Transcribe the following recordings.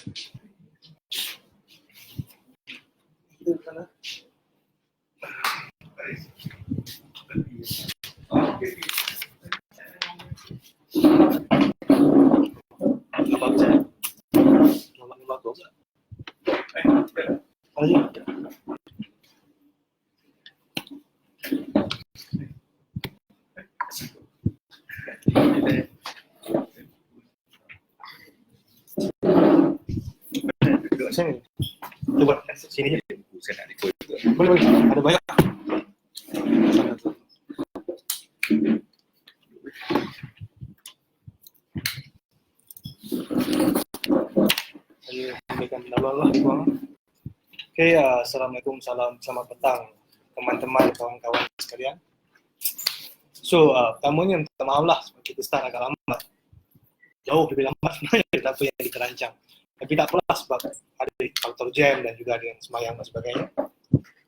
Itu mana? Abang saya. Nama bagus. Ayo. Sini. Coba sini. Saya nak record juga. Boleh. Ada banyak. Saya sampaikan Allah Tuhan. Okay, Assalamualaikum, selamat petang teman-teman, kawan-kawan sekalian. So, pertamanya minta maaf lah sebab kita start agak lambat. Jauh lebih lambat sebenarnya dari apa yang kita rancang. Tapi tak apalah sebab ada faktor jam dan juga ada yang semayang dan sebagainya.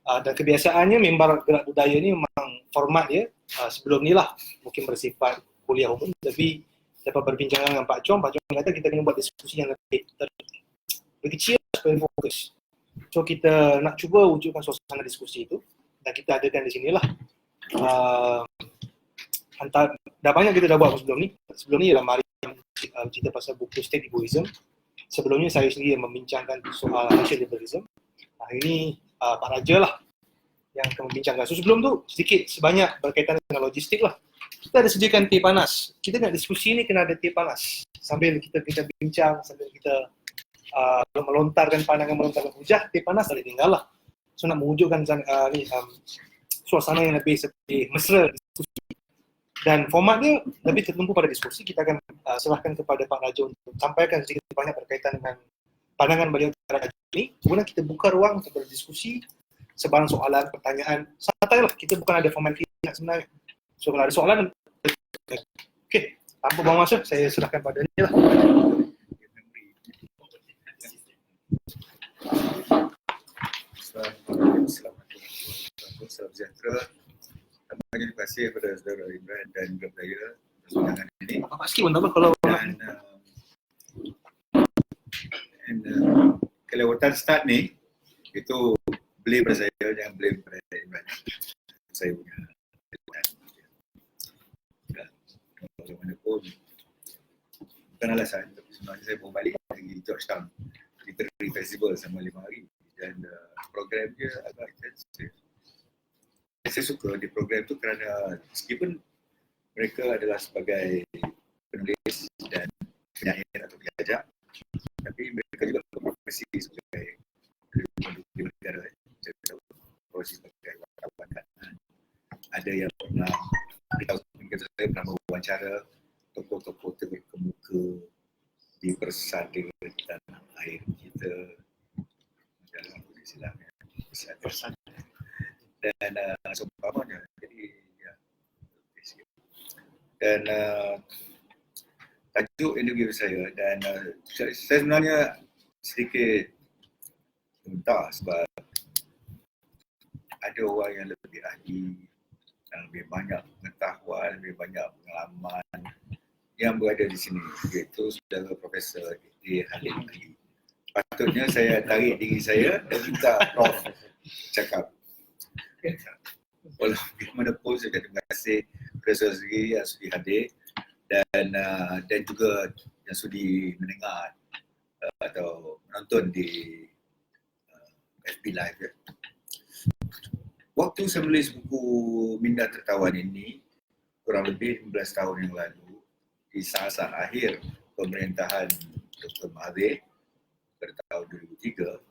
Dan kebiasaannya mimbar gerak budaya ni memang format dia sebelum ni lah mungkin bersifat kuliah umum, tapi dapat berbincangan dengan Pak Chong kata kita kena buat diskusi yang lebih kecil supaya fokus. So kita nak cuba wujudkan suasana diskusi itu dan kita adakan di sinilah. Dah banyak kita dah buat sebelum ni. Sebelum ni ialah mari cerita pasal buku State Egoism. Sebelumnya saya sendiri yang membincangkan soal Asian Liberalism. Hari ini Pak Raja lah yang akan membincangkan. So sebelum tu sedikit sebanyak berkaitan dengan logistik lah. Kita ada sediakan teh panas. Kita nak diskusi ni kena ada teh panas. Sambil kita bincang, sambil kita melontarkan pandangan, melontarkan hujah, teh panas tak boleh tinggal lah. So nak mewujudkan suasana yang lebih seperti mesra diskusi. Dan format dia lebih tertumpu pada diskusi. Kita akan serahkan kepada Pak Raja untuk sampaikan sedikit banyak berkaitan dengan pandangan beliau terhadap ini. Kemudian kita buka ruang untuk berdiskusi, sebarang soalan, pertanyaan. Santai lah, kita bukan ada format klinik sebenarnya. So kalau ada soalan, okey, tanpa buang masa, saya serahkan pada dia lah. Assalamualaikum, salam sejahtera. Terima kasih kepada Saudara Imran dan Grup Daya atas undangan ini. Apa sikit pun tak apa kalau kelewasan start ni, itu beli pada saya, jangan beli pada Imran. Saya punya macam mana pun bukan alasan, tapi sebenarnya saya bawa balik dari Georgetown Literary Festival selama 5 hari dan program dia agak intensif. Saya suka di program tu kerana meskipun mereka adalah sebagai penulis dan penyair atau pengajar, tapi mereka juga berprofesi sebagai di negara. Saya berprofesi sebagai wartawan kan. Ada yang pernah beritahu saya pernah wawancara tokoh-tokoh terkemuka di persada di tanah air kita dalam istilahnya persada. Dan seumpamanya, jadi ya, dan tajuk interview saya dan saya sebenarnya sedikit mentah sebab ada orang yang lebih ahli, yang lebih banyak pengetahuan, lebih banyak pengalaman yang berada di sini, iaitu saudara Profesor D. Halim Ali. Patutnya saya tarik diri saya dan minta Prof cakap. Walau bagaimanapun saya terima kasih Profesor sendiri yang sudi hadir dan juga yang sudi mendengar atau menonton di FB Live. Waktu saya menulis buku Minda Tertawan ini kurang lebih 15 tahun yang lalu, di saat-saat akhir pemerintahan Dr. Mahathir pada tahun 2003,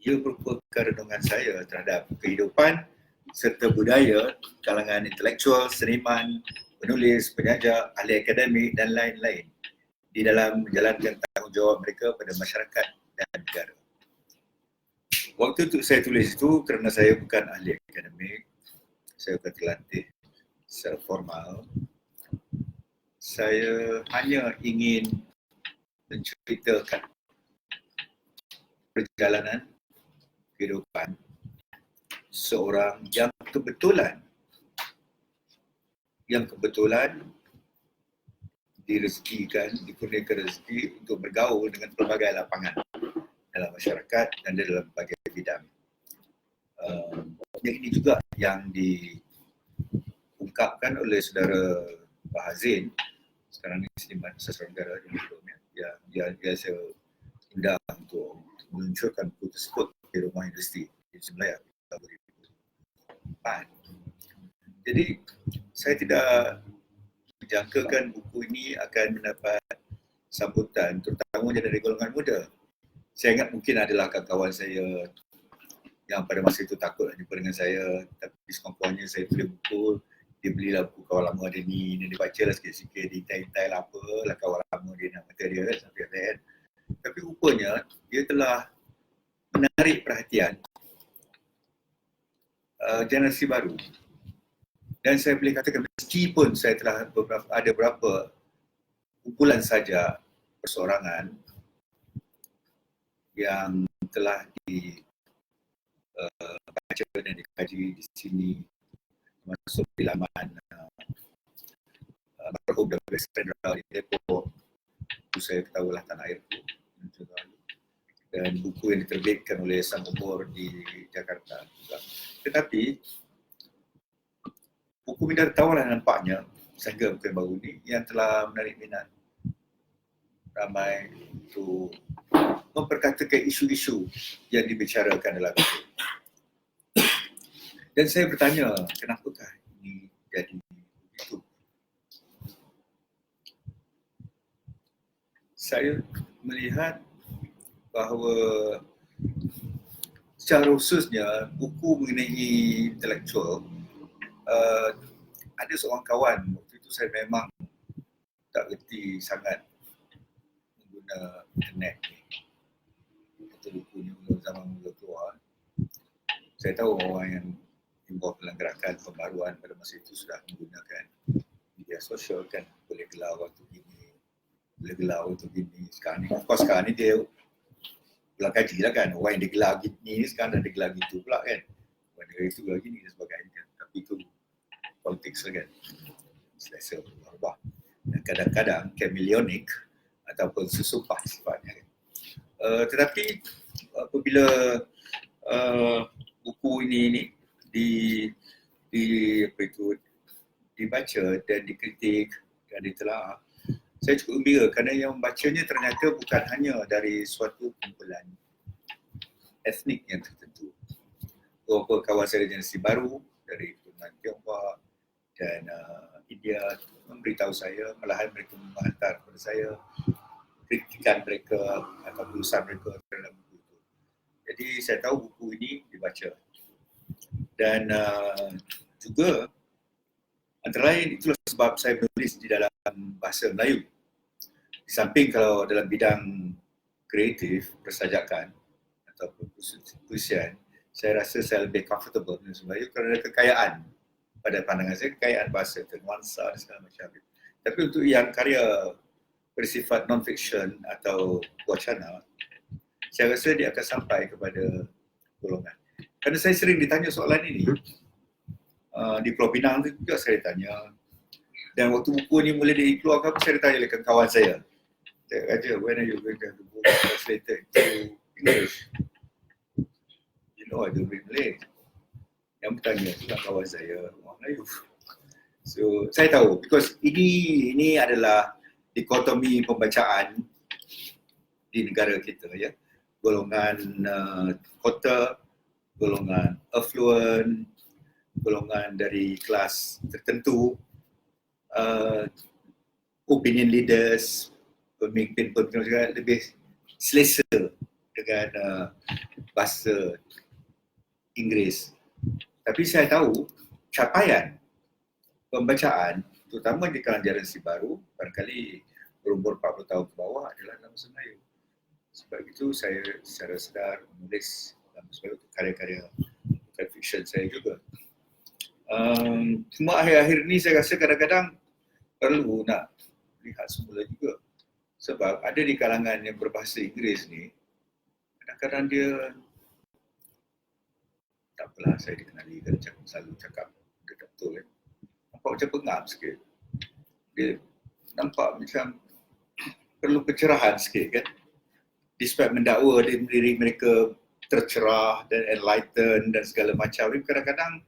ia merupakan renungan saya terhadap kehidupan serta budaya kalangan intelektual, seniman, penulis, penyajar, ahli akademik dan lain-lain di dalam menjalankan tanggungjawab mereka pada masyarakat dan negara. Waktu itu saya tulis itu kerana saya bukan ahli akademik, saya bukan terlatih secara formal. Saya hanya ingin menceritakan perjalanan kehidupan seorang yang kebetulan dikurniakan rezeki untuk bergaul dengan pelbagai lapangan dalam masyarakat dan dalam berbagai bidang. Yang ini juga yang diungkapkan oleh saudara Bahazin sekarang ni seniman sastra negara di Malaysia, yang dia saya undang untuk meluncurkan buku tersebut di Rumah Industri di Sebelah tahun 2004. Jadi saya tidak menjangkakan buku ini akan mendapat sambutan terutamanya dari golongan muda. Saya ingat mungkin adalah kawan-kawan saya yang pada masa itu takut nak jumpa dengan saya, tapi sekurang-kurangnya saya tulis buku, dia belilah buku kawan lama dia ni, dia baca lah sikit-sikit, detail-detail apa lah kawan lama dia nak kata dia sampai kan. Tapi rupanya dia telah menarik perhatian generasi baru. Dan saya boleh katakan meskipun saya telah ada beberapa kumpulan saja perseorangan yang telah dibaca dan dikaji di sini, masuk di laman Marhum W.S. Rendra di Depok, itu saya ketahuilah Tanah Airku, dan buku yang diterbitkan oleh Sang Umur di Jakarta juga. Tetapi buku Minda Tawalah nampaknya sehingga buku yang baru ni yang telah menarik minat ramai untuk memperkatakan isu-isu yang dibicarakan dalam buku. Dan saya bertanya, kenapakah ini jadi begitu? Saya melihat bahawa secara khususnya buku mengenai intelektual, ada seorang kawan, waktu itu saya memang tak reti sangat mengguna internet ni. Kata bukunya zaman mula tua. Saya tahu orang yang involved dalam gerakan pembaruan pada masa itu sudah menggunakan media sosial kan, boleh gelar waktu ini, boleh gelar waktu ini. Sekarang ni, of course sekarang ni dia pula kaji lah kan, orang yang dia gelar gini sekarang dah dia gelar gitu pula kan, orang dia itu gelar gini dan sebagainya. Tapi itu politik lah kan, selesa berubah. Dan kadang-kadang chameleonic ataupun sesumpah sifatnya kan. Tetapi apabila buku ini dibaca dan dikritik dan ditelaah, saya cukup gembira kerana yang membacanya ternyata bukan hanya dari suatu kumpulan etnik yang tertentu. Beberapa kawan saya generasi baru dari keturunan Tiongkok dan India memberitahu saya, malahan mereka menghantar kepada saya kritikan mereka atau tulisan mereka dalam buku itu. Jadi saya tahu buku ini dibaca. Dan juga antara lain itulah sebab saya menulis di dalam bahasa Melayu. Di samping kalau dalam bidang kreatif, persajakan atau puisian, saya rasa saya lebih comfortable dengan Melayu kerana kekayaan pada pandangan saya, kekayaan bahasa, nuansa dan segala macam. Tapi untuk yang karya bersifat non-fiction atau wacana, saya rasa dia akan sampai kepada golongan. Kerana saya sering ditanya soalan ini, di Pulau Pinang tu juga saya ditanya. Dan waktu buku ni mula dikeluarkan, saya ditanya oleh kawan saya. Saya kata, when are you going to have the book translated to English? You know, I don't read Malay. Yang bertanya tu kan kawan saya, orang Melayu. So, saya tahu, because ini adalah dikotomi pembacaan di negara kita, ya. Golongan kota, golongan affluent, golongan dari kelas tertentu, opinion leaders, pemimpin-pemimpin juga lebih selesa dengan bahasa Inggeris. Tapi saya tahu capaian pembacaan, terutama di kalangan generasi baru, barangkali berumur 40 tahun ke bawah adalah dalam bahasa Melayu. Sebab itu saya secara sedar menulis dalam bahasa Melayu karya-karya fiction saya juga. Cuma akhir-akhir ni saya rasa kadang-kadang perlu nak lihat semula juga. Sebab ada di kalangan yang berbahasa Inggeris ni, kadang-kadang dia tak apalah, saya dikenali kan selalu cakap dia tak betul kan. Nampak macam pengap sikit. Dia nampak macam perlu pencerahan sikit kan. Despite mendakwa diri mereka tercerah dan enlightened dan segala macam, tapi kadang-kadang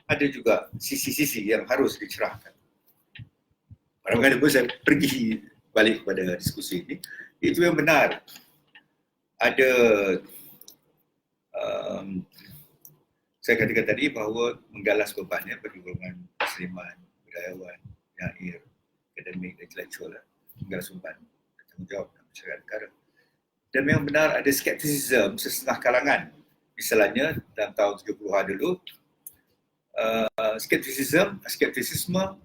ada juga sisi-sisi yang harus dicerahkan. Kadang-kadang pun saya pergi balik kepada diskusi ini, itu yang benar. Ada saya katakan tadi bahawa menggalas bebannya bagi golongan seniman, budayawan, penyair, akademik, intelektual, menggalas beban tanggungjawab dalam masyarakat negara. Dan memang benar ada skeptisism sesetengah kalangan. Misalnya dalam tahun 70-an dulu, skeptisisme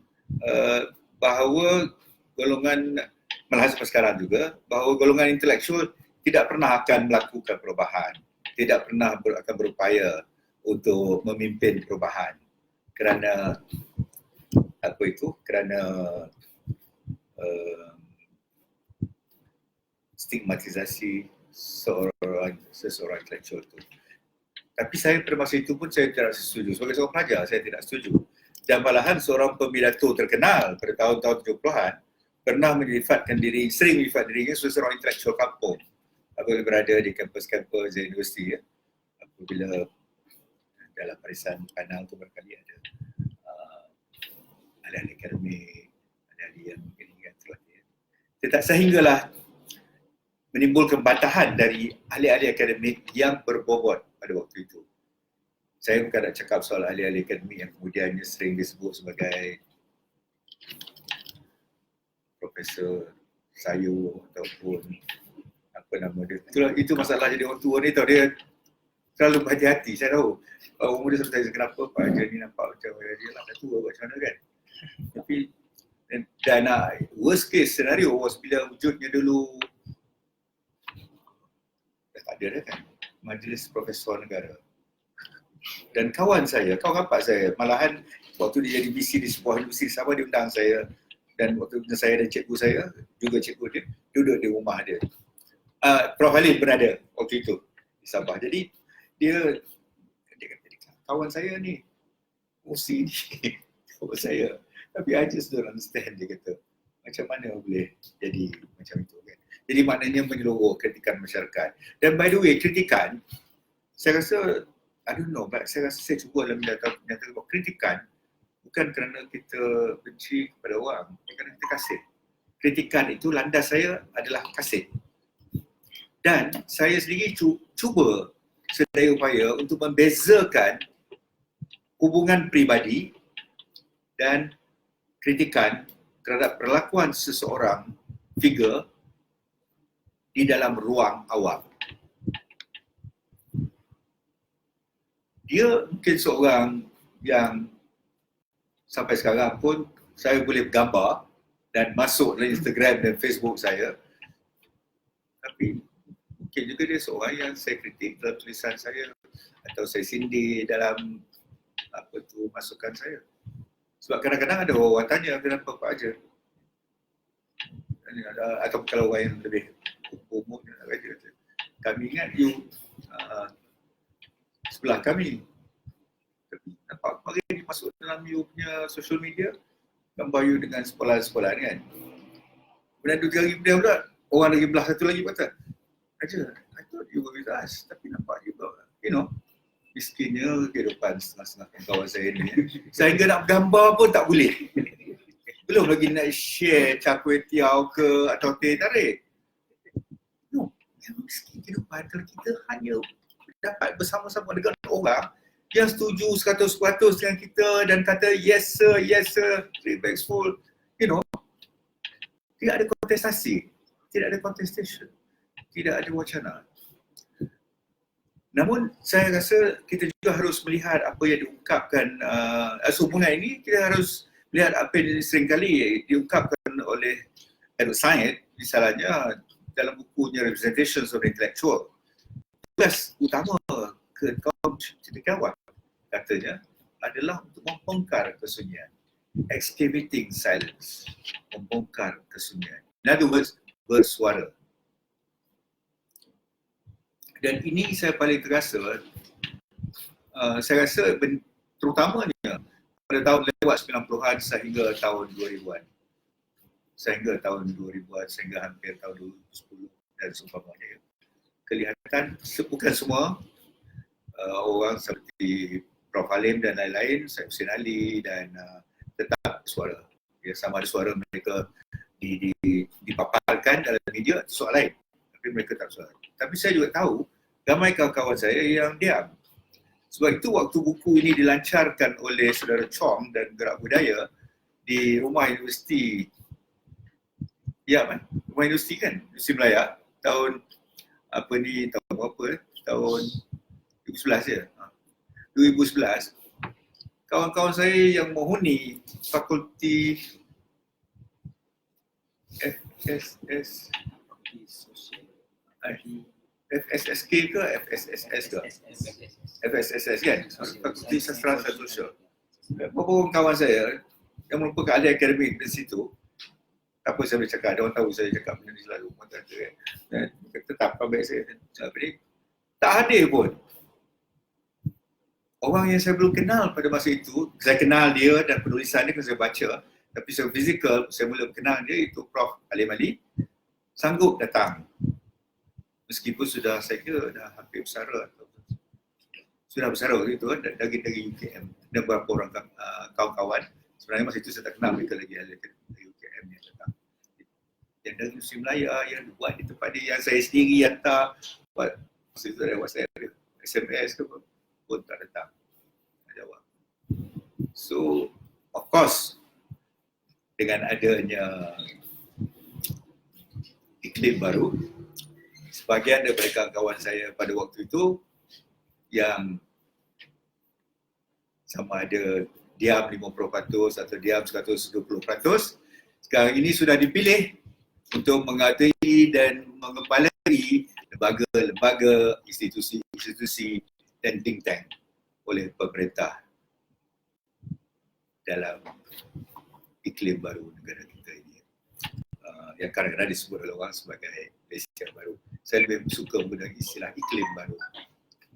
bahawa golongan, malah sampai sekarang juga, bahawa golongan intelektual tidak pernah akan melakukan perubahan, tidak pernah akan berupaya untuk memimpin perubahan kerana kerana stigmatisasi seseorang intelektual itu. Tapi saya pada masa itu pun saya tidak setuju. Sebagai seorang pelajar, saya tidak setuju. Dan malahan seorang pembidato terkenal pada tahun-tahun 70-an pernah sering menyifat dirinya sebagai seorang intelektual kampung apabila berada di kampus-kampus universiti. Apabila dalam barisan panel itu berkali ada ahli-ahli akademik, ahli-ahli yang mungkin ingat terlatih. Tetapi sehinggalah menimbulkan bantahan dari ahli-ahli akademik yang berbobot pada waktu itu. Saya bukan nak cakap soal ahli-ahli akademik yang kemudiannya sering disebut sebagai Profesor Sayur ataupun apa nama dia. Itu masalah jadi orang tua ni tau, dia selalu berhati-hati. Saya tahu orang muda selalu tanya kenapa Pak Hajar ni nampak macam dia lah dah tua macam mana kan. Tapi dan worst case scenario was bila wujudnya dulu tak ada kan Majlis Profesor Negara. Dan kawan rapat saya, malahan waktu dia jadi VC di sebuah universiti sama, dia undang saya, dan waktu saya dan cikgu saya, juga cikgu dia, duduk di rumah dia. Prof. Halim berada waktu itu di Sabah. Jadi dia kata, kawan saya ni, mesti ni, kawan saya. Tapi I just don't understand, dia kata. Macam mana boleh jadi macam itu kan. Jadi maknanya menyeluruh kritikan masyarakat. Dan by the way, kritikan, saya rasa, I don't know, but saya rasa saya cuba dalam menyatakan bahawa kritikan bukan kerana kita benci kepada orang, kerana kita kasih. Kritikan itu landas saya adalah kasih. Dan saya sendiri cuba sedaya upaya untuk membezakan hubungan peribadi dan kritikan terhadap perlakuan seseorang, figure, di dalam ruang awam. Dia mungkin seorang yang sampai sekarang pun saya boleh gambar dan masuk dalam Instagram dan Facebook saya. Tapi mungkin juga dia seorang yang saya kritik dalam tulisan saya atau saya sindir dalam masukan saya. Sebab kadang-kadang ada orang tanya kenapa Pak Hajar. Atau kalau orang yang lebih umur kata, kami ingat you sebelah kami. Tapi nampak kemarin masuk dalam you punya social media, gambar you dengan sekolah-sekolah ni kan. Kemudian 2-3 hari kemudian pula, orang lagi belah satu lagi kata, Hajar, I thought you were with us. Tapi nampak juga, miskinnya kehidupan setengah-setengah kawan saya ni. Sehingga nak gambar pun tak boleh. Belum lagi nak share char kway teow ke atau teh tarik. No, memang miskin kehidupan kalau kita hanya dapat bersama-sama dengan orang yang setuju 100% dengan kita dan kata yes sir, respectful, tidak ada kontestasi, tidak ada contestation, tidak ada wacana. Namun saya rasa kita juga harus melihat apa yang diungkapkan sehubungan ini, kita harus melihat apa yang seringkali diungkapkan oleh Edward Said misalnya dalam bukunya Representations of the Intellectual. Tugas utama kaum cendekiawan katanya adalah untuk membongkar kesunyian, excavating silence, membongkar kesunyian. In other words, bersuara. Dan ini saya paling terasa, saya rasa terutamanya pada tahun lewat 90-an sehingga tahun 2000-an. sehingga tahun 2000-an, sehingga hampir tahun 2010 dan seumpamanya. Kelihatan bukan semua orang seperti Prof. Halim dan lain-lain, Syed Hussein Ali dan tetap suara. Ya, sama ada suara mereka dipaparkan dalam media, soal lain. Tapi mereka tak suara. Tapi saya juga tahu, ramai kawan-kawan saya yang diam. Sebab itu waktu buku ini dilancarkan oleh saudara Chong dan Gerak Budaya di Rumah Universiti, ya kan? Rumah Universiti kan? Universiti Melaya, tahun tahun berapa? Tahun 2011 ya? 2011. Kawan-kawan saya yang menghuni Fakulti FSSK ke FSSS ke? FSSS kan? Fakulti Sastra dan Sosial. Beberapa kawan saya yang merupakan ahli akademik di situ, apa saya boleh cakap, ada orang tahu saya cakap benda ni selalu, orang kata kan, dan tetap ambil saya, tak hadir pun. Orang yang saya belum kenal pada masa itu, saya kenal dia dan penulisan dia kan saya baca, tapi secara fizikal saya mula kenal dia, itu Prof. Halim Ali, sanggup datang. Meskipun sudah, saya kira dah hampir bersara atau sudah bersara waktu itu, dari UKM. Dan beberapa orang kawan-kawan, sebenarnya masa itu saya tak kenal mereka lagi ahli UKM yang datang. Yang dari Universiti Melaya yang buat di tempat dia, yang saya sendiri hantar buat masa itu ada WhatsApp dia, SMS ke apa, pun tak datang, tak jawab. So, of course, dengan adanya iklim baru, sebahagian daripada kawan saya pada waktu itu yang sama ada diam 50% atau diam 120%, sekarang ini sudah dipilih untuk mengatai dan mengepalai lembaga-lembaga, institusi-institusi dan think tank oleh pemerintah dalam iklim baru negara kita ini. Yang kadang-kadang disebut oleh orang sebagai Malaysia baru. Saya lebih suka menggunakan istilah iklim baru.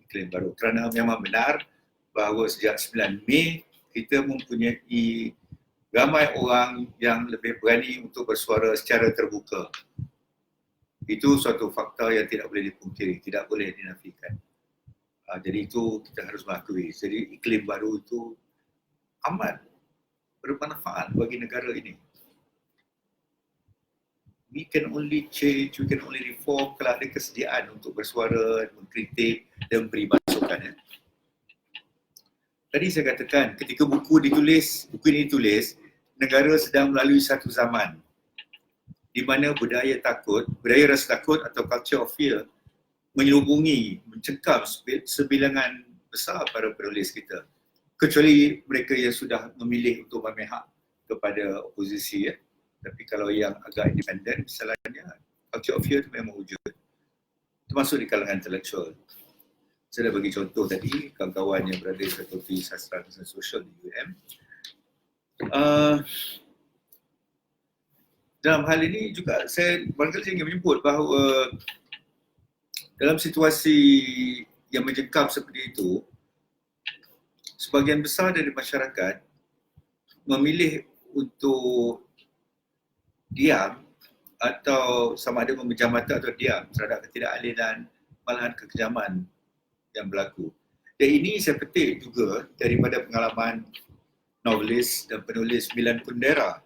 Iklim baru kerana memang benar bahawa sejak 9 Mei kita mempunyai ramai orang yang lebih berani untuk bersuara secara terbuka. Itu suatu fakta yang tidak boleh dipungkiri, tidak boleh dinafikan. Jadi itu kita harus mengakui. Jadi iklim baru itu amat bermanfaat bagi negara ini. We can only change, we can only reform kalau ada kesediaan untuk bersuara, mengkritik dan beri masukan. Tadi saya katakan ketika buku ini ditulis, negara sedang melalui satu zaman di mana budaya rasa takut atau culture of fear menyelubungi, mencekam sebilangan besar para penulis kita. Kecuali mereka yang sudah memilih untuk memihak kepada oposisi ya. Tapi kalau yang agak independen, misalnya culture of fear itu memang wujud. Termasuk di kalangan intelektual. Saya dah bagi contoh tadi, kawan-kawan yang berada di Fakulti Sastra dan Sosial di UM. Dalam hal ini juga saya barangkali ingin menyebut bahawa dalam situasi yang mencekam seperti itu, sebahagian besar dari masyarakat memilih untuk diam atau sama ada memejam mata atau diam terhadap ketidakadilan, malahan kekejaman yang berlaku. Dan ini saya petik juga daripada pengalaman novelis dan penulis Milan Kundera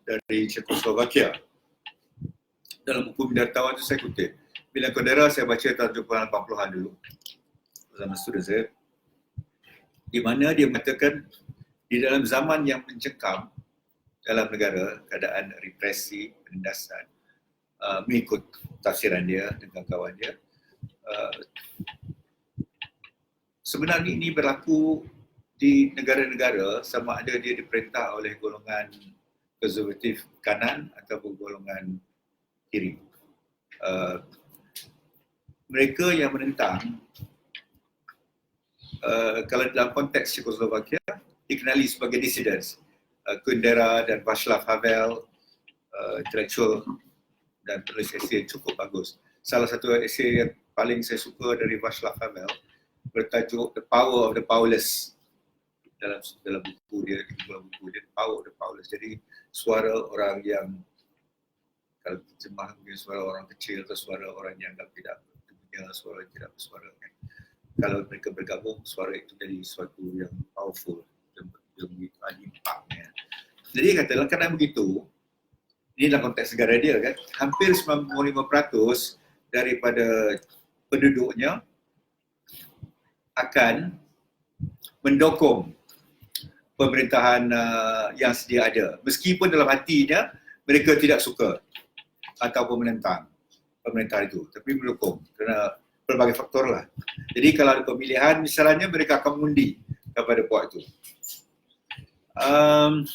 dari Czechoslovakia. Dalam buku Mindartawan itu saya kutip. Milan Kundera saya baca tahun 80-an dulu, zaman student saya, di mana dia mengatakan di dalam zaman yang mencekam dalam negara, keadaan represi, penindasan, mengikut tafsiran dia dengan kawan dia, sebenarnya ini berlaku di negara-negara sama ada dia diperintah oleh golongan konservatif kanan ataupun golongan kiri. Mereka yang menentang, kalau dalam konteks Czechoslovakia, dikenali sebagai dissidents. Kundera dan Václav Havel, intelektual dan penulis esei cukup bagus. Salah satu esei yang paling saya suka dari Václav Havel bertajuk The Power of the Powerless. Dalam buku dia, The Power of the Powerless. Jadi suara orang yang kalau terjemah mungkin suara orang kecil atau suara orang yang anggap tidak berguna, suara yang tidak bersuara kan. Kalau mereka bergabung, suara itu jadi sesuatu yang powerful, yang ada impaknya. Jadi katalah kerana begitu, ini dalam konteks negara dia kan, hampir 95% daripada penduduknya akan mendukung pemerintahan yang sedia ada. Meskipun dalam hatinya mereka tidak suka ataupun menentang pemerintahan itu, tapi mendukung kerana pelbagai faktor lah. Jadi kalau ada pemilihan misalnya mereka akan mengundi kepada puak itu. 50%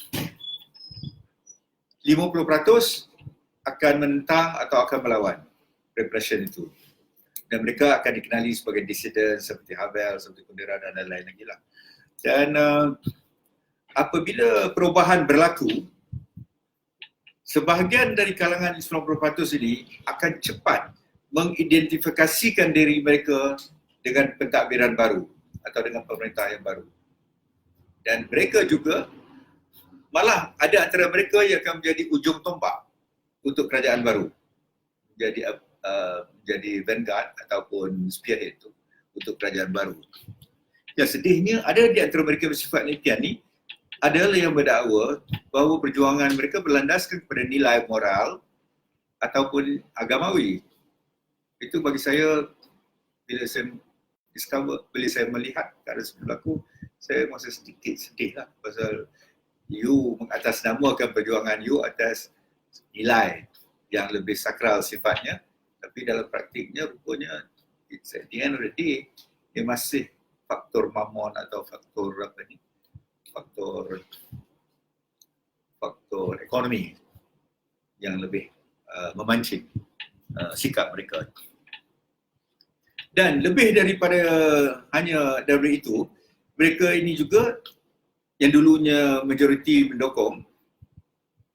akan menentang atau akan melawan repression itu. Dan mereka akan dikenali sebagai dissident seperti Havel, seperti Kundera dan lain-lain lagi lah. Dan apabila perubahan berlaku, sebahagian dari kalangan 90% ini akan cepat mengidentifikasikan diri mereka dengan pentadbiran baru atau dengan pemerintah yang baru. Dan mereka juga, malah ada antara mereka yang akan menjadi ujung tombak untuk kerajaan baru. Menjadi vanguard ataupun spearhead itu untuk kerajaan baru. Yang sedihnya, ada di antara mereka bersifat demikian ni, adalah yang berdakwa bahawa perjuangan mereka berlandaskan kepada nilai moral ataupun agamawi. Itu bagi saya, bila saya melihat keadaan sebelah aku, saya masa sedikit sedih lah pasal you mengatasnamakan perjuangan you atas nilai yang lebih sakral sifatnya, tapi dalam praktiknya rupanya it's at the end of the day, dia masih faktor mamon atau faktor faktor ekonomi yang lebih memancing sikap mereka. Dan lebih daripada hanya dari itu, mereka ini juga yang dulunya majoriti mendukung,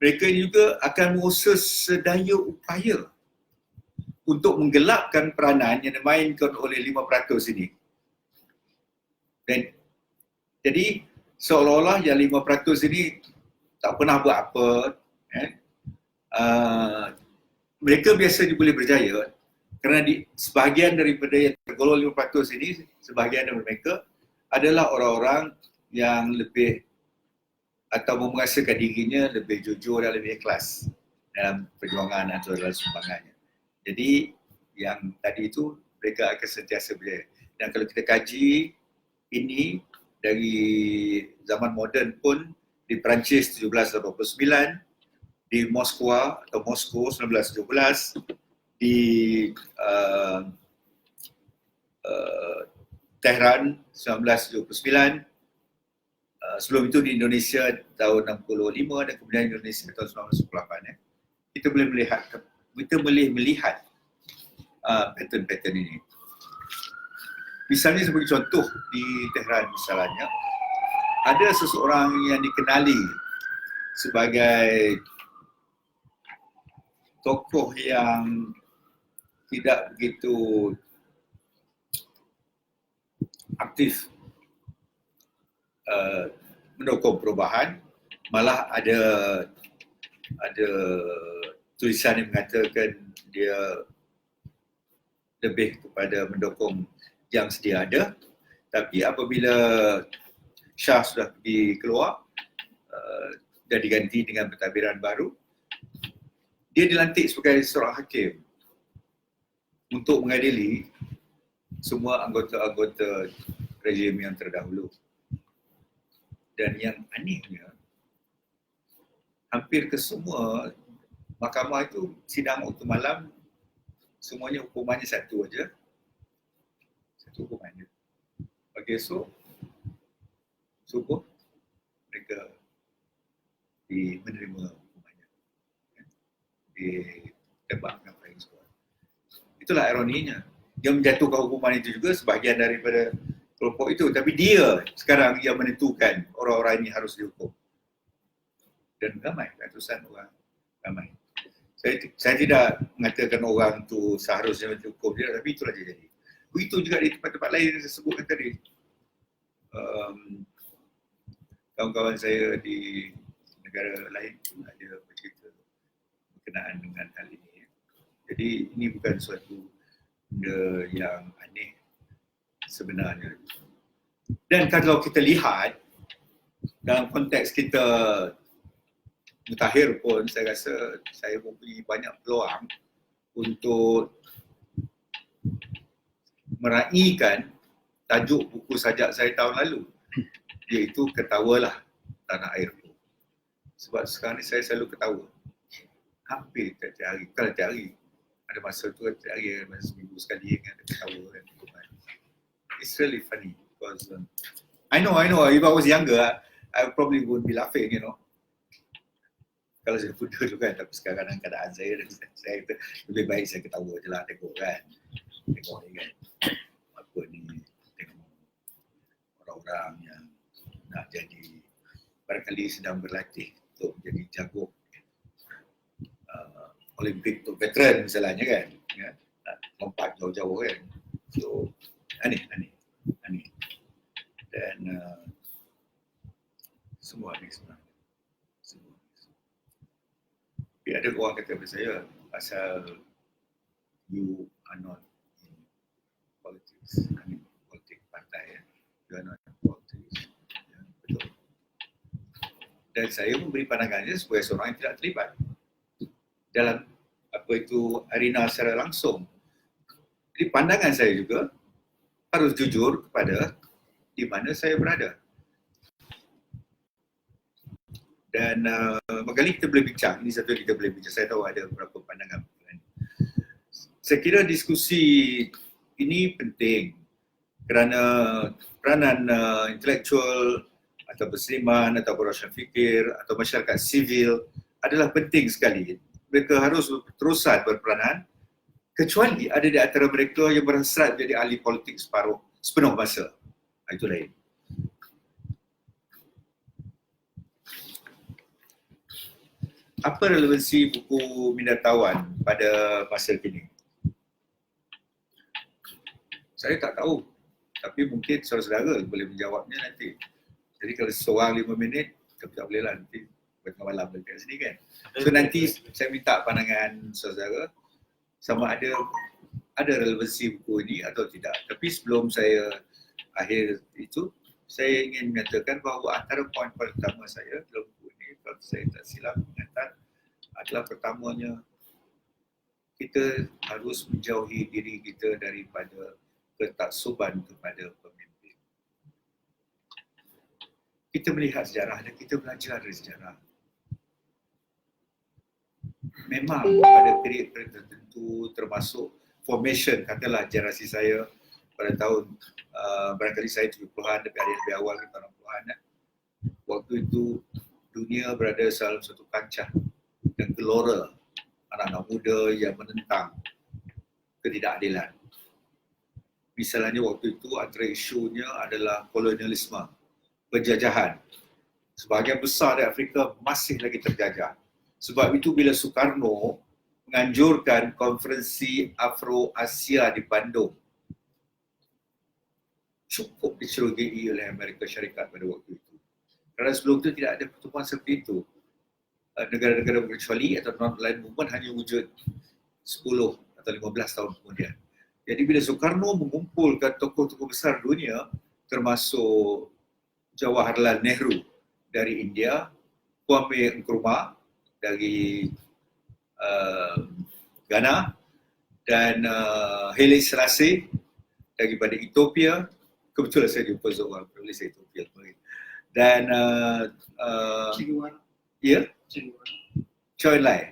mereka ini juga akan berusaha sedaya upaya untuk menggelapkan peranan yang dimainkan oleh 5% ini. Dan jadi seolah-olah yang 5% ini tak pernah buat apa, mereka biasanya boleh berjaya kerana sebahagian daripada yang tergolong 5% ini, sebahagian dari mereka adalah orang-orang yang lebih atau merasakan dirinya lebih jujur dan lebih ikhlas dalam perjuangan atau dalam sumbangannya. Jadi yang tadi itu mereka akan sentiasa berjaya. Dan kalau kita kaji ini dari zaman moden pun, di Perancis 1789, di Moskwa atau Moskow 1917, di Tehran 1979, sebelum itu di Indonesia tahun 65 dan kemudian Indonesia tahun 1998. Kita boleh melihat pattern-pattern ini. Misalnya sebagai contoh di Tehran misalnya, ada seseorang yang dikenali sebagai tokoh yang tidak begitu aktif mendukung perubahan, malah ada tulisan yang mengatakan dia lebih kepada mendukung yang sedia ada, tapi apabila Shah sudah pergi keluar dan diganti dengan pentadbiran baru, dia dilantik sebagai seorang hakim untuk mengadili semua anggota-anggota rejim yang terdahulu. Dan yang anehnya, hampir kesemua mahkamah itu sidang waktu malam, semuanya hukumannya satu aja. Satu hukumannya. Pagi esok, subuh, mereka menerima hukumannya. Ditembak dengan paling sekolah. Itulah ironinya. Dia menjatuhkan hukuman itu juga sebahagian daripada kelompok itu, tapi dia sekarang yang menentukan orang-orang ini harus dihukum. Dan ramai, ratusan orang ramai. Saya tidak mengatakan orang tu seharusnya dihukum dia, tapi itulah dia jadi. Begitu juga di tempat-tempat lain yang saya sebutkan tadi. Kawan-kawan saya di negara lain ada bercerita berkenaan dengan hal ini. Jadi ini bukan suatu benda yang aneh sebenarnya. Dan kalau kita lihat dalam konteks kita mutakhir pun, saya rasa saya mempunyai banyak peluang untuk meraihkan tajuk buku sajak saya tahun lalu, iaitu Ketawalah Tanah Airku. Sebab sekarang ni saya selalu ketawa. Hampir tiap hari, bukan tiap hari. Ada masa tu tiap hari, masa seminggu sekali kan, ada ketawa kan. It's really funny because I know, if I was younger, I probably would be laughing, Kalau saya muda dulu kan, tapi sekarang dalam keadaan saya lebih baik saya ketawa je lah, tengok ni kan. Apa ni, tengok orang-orang yang nak jadi, barangkali sedang berlatih untuk menjadi jago Olimpik untuk veteran misalnya kan, nak lompat jauh-jauh kan. So, aneh. Dan semua ni sebenarnya. Tapi ada orang kata kepada saya, asal you are not in politics, politik partai, you are not in politics. Ya, betul. Dan saya memberi pandangannya sebagai seorang yang tidak terlibat dalam arena secara langsung. Jadi pandangan saya juga harus jujur kepada di mana saya berada. Dan kali kita boleh bincang, ini satu yang kita boleh bincang. Saya tahu ada beberapa pandangan. Saya kira diskusi ini penting kerana peranan intelektual atau berseniman atau berasal fikir atau masyarakat sivil adalah penting sekali. Mereka harus terusan berperanan, kecuali ada di antara mereka yang berhasrat jadi ahli politik sepenuh masa. Itu lain. Apa relevansi buku Minda Tawan pada masa kini? Saya tak tahu, tapi mungkin saudara-saudara boleh menjawabnya nanti. Jadi kalau seorang 5 minit, kita tak boleh lah nanti tengah malam dekat sini kan. So nanti saya minta pandangan saudara sama ada relevansi buku ini atau tidak. Tapi sebelum saya akhir itu, saya ingin menyatakan bahawa antara poin pertama saya dalam buku ini, kalau saya tak silap ingatan, adalah pertamanya kita harus menjauhi diri kita daripada ketaksuban kepada pemimpin. Kita melihat sejarah dan kita belajar dari sejarah. Memang pada period tertentu termasuk formation, katalah generasi saya pada tahun barangkali saya 70-an, tapi ada yang lebih awal ke tahun 60-an. Waktu itu dunia berada dalam satu kancah dan gelora anak-anak muda yang menentang ketidakadilan. Misalnya waktu itu antara isunya adalah kolonialisme, penjajahan. Sebahagian besar dari Afrika masih lagi terjajah. Sebab itu bila Soekarno menganjurkan konferensi Afro-Asia di Bandung, cukup dicerogai oleh Amerika Syarikat pada waktu itu. Kerana sebelum itu tidak ada pertemuan seperti itu. Negara-negara berkecuali atau non-aligned movement hanya wujud 10 atau 15 tahun kemudian. Jadi bila Soekarno mengumpulkan tokoh-tokoh besar dunia, termasuk Jawaharlal Nehru dari India, Kwame Nkrumah dari Ghana, dan Haile Selassie daripada Ethiopia. Kebetulan saya jumpa seorang penulis Ethiopia. Dan Choi Lai.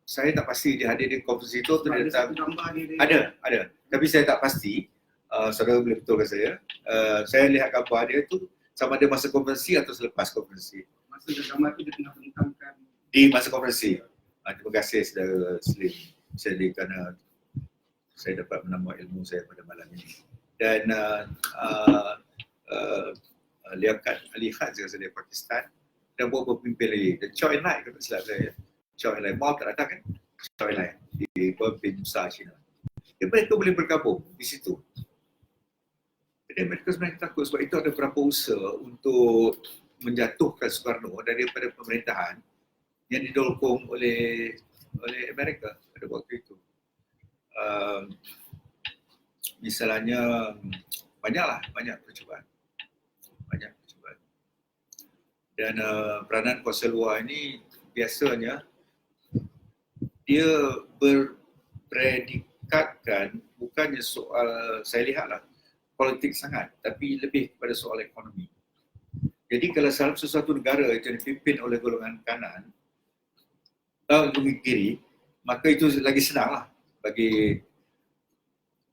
Saya tak pasti dia hadir di konferensi itu atau dia datang. Ada. Tapi saya tak pasti. Saudara boleh betulkan saya. Saya lihat gambar dia tu sama ada masa konferensi atau selepas konferensi. Masa gambar itu dia tengah bentangkan di masa konferensi. Terima kasih saudara Slim. Kerana saya dapat menambah ilmu saya pada malam ini. Dan Liaquat Ali Khan dari Pakistan dan beberapa pemimpin lagi. Dan Choi Lai, kalau tak silap saya. Choi Lai, mau tak datang kan? Choi Lai di Pemimpin Besar China. Dan mereka boleh bergabung di situ. Jadi mereka sebenarnya takut sebab itu ada beberapa usaha untuk menjatuhkan Soekarno daripada pemerintahan yang didokong oleh Amerika pada waktu itu. Misalnya banyak percubaan. Dan peranan kuasa luar ini biasanya dia berpredikatkan bukannya soal, saya lihatlah, politik sangat, tapi lebih kepada soal ekonomi. Jadi kalau sesuatu negara itu dipimpin oleh golongan kanan, golongan kiri, maka itu lagi senanglah bagi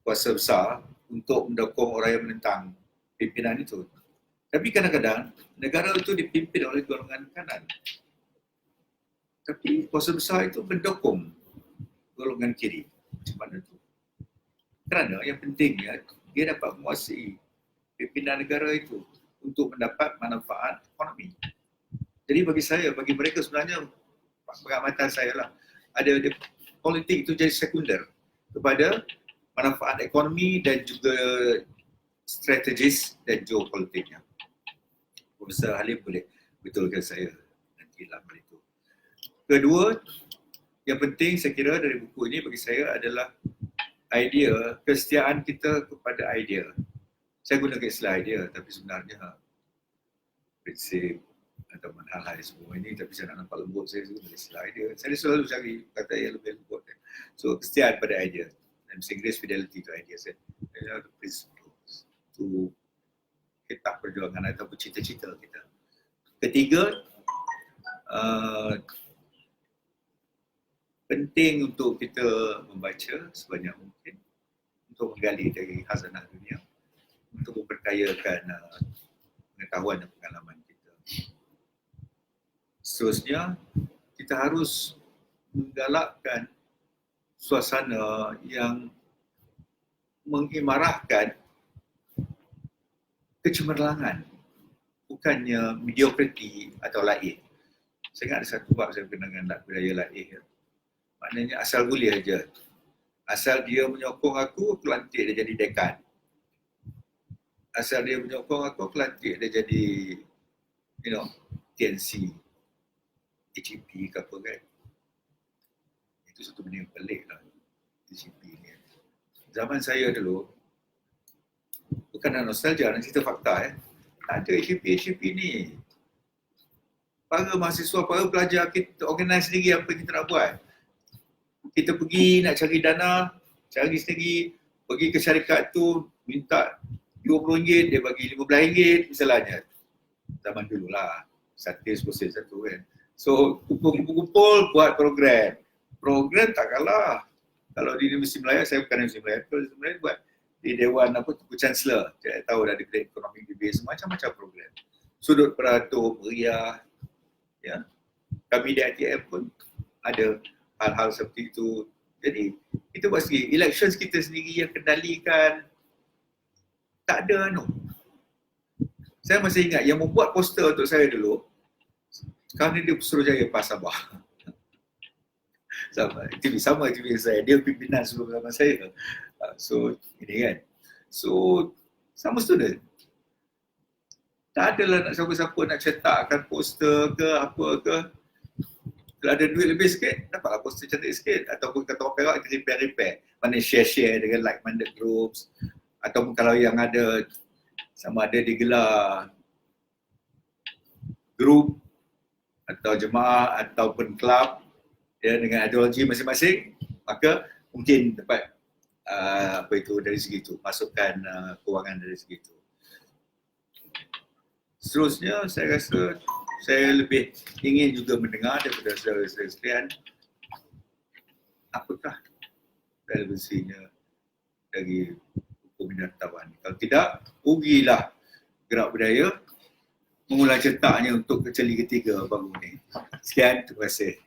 kuasa besar untuk mendukung orang yang menentang pimpinan itu. Tapi kadang-kadang negara itu dipimpin oleh golongan kanan. Tapi kuasa besar itu mendukung golongan kiri. Macam mana itu? Kerana yang pentingnya dia dapat menguasai pimpinan negara itu untuk mendapat manfaat ekonomi. Jadi bagi mereka sebenarnya, pengamatan saya lah, ada politik itu jadi sekunder kepada manfaat ekonomi dan juga strategis dan geopolitiknya. Profesor Halim boleh betulkan saya nanti dalam hal itu. Kedua, yang penting saya kira dari buku ini bagi saya adalah idea, kesetiaan kita kepada idea. Saya gunakan istilah idea, tapi sebenarnya prinsip atau hal-hal semua ini, tapi saya nak nampak lembut, saya guna istilah idea. Saya selalu cari kata yang lebih lembut. So, kesetiaan pada idea. Dan bahasa Inggeris, fidelity to ideas. The principles to kita perjuangan ataupun cita-cita kita. Ketiga, penting untuk kita membaca sebanyak mungkin untuk menggali dari khazanah dunia, untuk memperkayakan pengetahuan dan pengalaman kita. Seterusnya, kita harus menggalakkan suasana yang mengimarahkan kecemerlangan, bukannya mediocrity atau laih. Saya ingat ada satu bab saya berkenaan dengan budaya laih. Maknanya asal boleh aja. Asal dia menyokong aku lantik dia jadi dekan. Asal dia menyokong aku lantik dia jadi, TNC, HEP ke apa kan. Itu satu benda yang pelik lah, HEP ni. Zaman saya dulu, bukan nostalgia, nak cerita fakta tak ada HEP ni. Para mahasiswa, para pelajar kita organize sendiri apa kita nak buat. Kita pergi nak cari dana, cari sendiri, pergi ke syarikat tu, minta RM20, dia bagi RM15 misalnya. Zaman dulu lah, satis proses satu kan. So, kumpul-kumpul buat program. Program tak kalah. Kalau di Universiti Melayu, saya bukan Universiti Melayu, kalau Universiti Melayu buat di Dewan Tuku Chancellor, saya tahu dah di ekonomi debate, macam-macam program. Sudut peratur, meriah, ya. Kami di ITM pun ada hal-hal seperti itu. Jadi, itu pasti elections kita sendiri yang kendalikan. Tak ada Saya masih ingat yang membuat poster untuk saya dulu, sekarang ni dia Suruhjaya PAS Sabah. sama TV saya, dia pimpinan sebelum zaman saya. So, ini kan. So, sama student. Tak adalah nak siapa-siapa nak cetakkan poster ke apa ke. Kalau ada duit lebih sikit, dapatlah poster cantik sikit. Ataupun kata orang Perak, kita repair. Mana share-share dengan like-minded groups. Ataupun kalau yang ada, sama ada digelar grup atau jemaah ataupun kelab ya, dengan ideologi masing-masing, maka mungkin dapat dari segi itu, masukkan kewangan dari segi itu. Seterusnya, saya rasa saya lebih ingin juga mendengar daripada saudara-saudara sekalian apakah relevansinya dari hukum binatang. Kalau tidak, rugilah gerak budaya mengulang cetaknya untuk keceli ketiga baru ni. Sekian, terima kasih.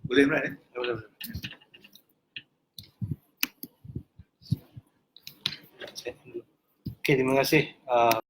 Boleh Imran? Boleh. Okay, terima kasih